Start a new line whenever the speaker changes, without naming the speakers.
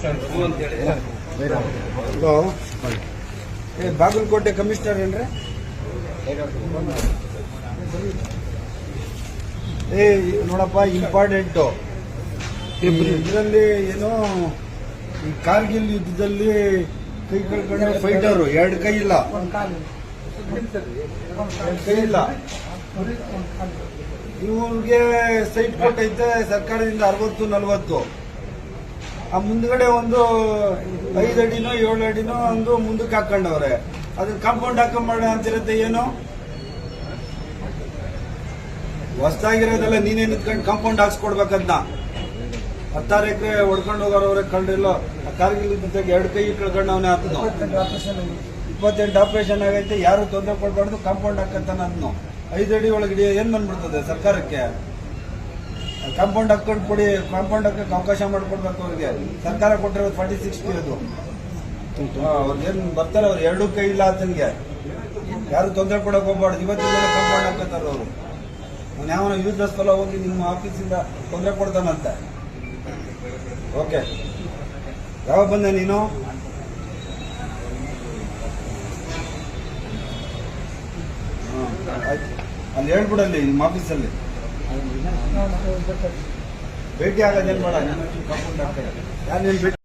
Hello, Bagalkot commissioner ಏನ್ರಿ? ನೋಡಪ್ಪ, important ಇದರಲ್ಲಿ ಏನೋ ಈ ಕಾರ್ಗಿಲ್ ಯುದ್ಧದಲ್ಲಿ ಕೈ ಕಳ್ಕೊಂಡ ಫೈಟರು, ಎರಡು ಕೈ ಇಲ್ಲ, ಇವ್ರಿಗೆ ಸೈಟ್ ಕೊಟ್ಟೈತೆ ಸರ್ಕಾರದಿಂದ 60-40. ಆ ಮುಂದ್ಗಡೆ ಒಂದು 5 ಅಡಿನೋ 7 ಅಡಿನೋ ಒಂದು ಮುಂದಕ್ಕೆ ಹಾಕೊಂಡವ್ರೆ. ಅದನ್ನ ಕಾಂಪೌಂಡ್ ಹಾಕೊಂಡ್ ಅಂತಿರತ್ತೆ. ಏನು ಹೊಸದಾಗಿರೋದೆಲ್ಲ ನೀನೇ ನಿಂತ್ಕೊಂಡು ಕಾಂಪೌಂಡ್ ಹಾಕ್ಸ್ಕೊಡ್ಬೇಕದ್ನ. 16 ಎಕರೆ ಹೊಡ್ಕೊಂಡು ಹೋಗೋರವ್ರೆ ಕಂಡಿಲ್ಲ. ಕಾರ್ಗಿಲ್ ಯುದ್ಧದಾಗ 2 ಕೈ ಕಳ್ಕೊಂಡು ಅವನೇ ಹಾಕ್ನು. 28 ಆಪರೇಷನ್ ಆಗೈತೆ. ಯಾರು ತೊಂದರೆ ಕೊಡ್ಬಾರ್ದು, ಕಾಂಪೌಂಡ್ ಹಾಕಂತಾನ ಅದನ್ನು. 5 ಅಡಿ ಒಳಗಡೆ ಏನ್ ಬಂದ್ಬಿಡ್ತದೆ ಸರ್ಕಾರಕ್ಕೆ? ಕಾಂಪೌಂಡ್ ಹಾಕೊಂಡು ಕೊಡಿ, ಕಾಂಪೌಂಡ್ ಹಾಕಕ್ಕೆ ಅವಕಾಶ ಮಾಡಿಕೊಡ್ಬೇಕು ಅವ್ರಿಗೆ. ಸರ್ಕಾರ ಕೊಟ್ಟಿರೋದು 40-60 ಅದು. ಅವ್ರಿಗೇನು ಬರ್ತಾರೆ, ಅವ್ರು 2 ಕೈ ಇಲ್ಲ ಆತನಿಗೆ. ಯಾರು ತೊಂದರೆ ಕೊಡಕ್ ಹೋಗ್ಬಾರ್ದು. ಇವತ್ತಿನ ಕಾಂಪೌಂಡ್ ಹಾಕತ್ತಾರ ಅವರು. ಅವ್ನು ಯಾವನ ಯೂಸ್ಲೆಸ್ ಫಲ ಹೋಗಿ ನಿಮ್ಮ ಆಫೀಸಿಂದ ತೊಂದರೆ ಕೊಡ್ತಾನಂತೆ. ಓಕೆ, ಯಾವಾಗ ಬಂದೆ ನೀನು? ಆಯ್ತು, ಅಲ್ಲಿ ಹೇಳ್ಬಿಡಲ್ಲಿ ನಿಮ್ಮ ಆಫೀಸಲ್ಲಿ ಭೇಟಿ ಆಗೋದೇನು ಬೇಡ. ಕಾಂಪೌಂಡ್ ಹಾಕ್ತಾರೆ. ಯಾರು ನೀನು ಭೇಟಿ